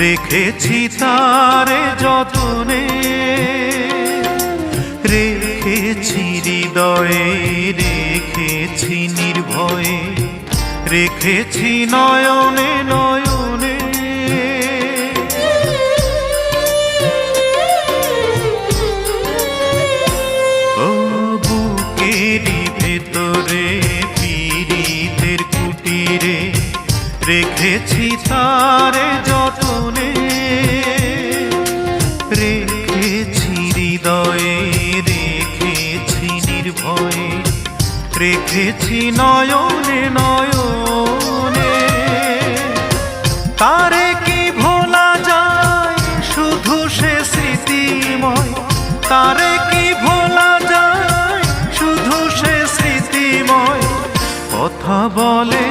রেখেছি তারে যতনে, রেখেছি হৃদয়ে, রেখেছি নির্ভয়ে, রেখেছি নয়নে নয়নে। ও বুকেরই ভেতরে পীড়িতের কুটিরে রেখেছি তারে যতনে, রেখেছি হৃদয়ে, রেখেছি নির্ভয়ে, রেখেছি নয়নে নয়নে। তারে কি ভোলা যায় শুধু সে স্মৃতিময়, তারে কি ভোলা যায় শুধু সে স্মৃতিময়। কথা বলে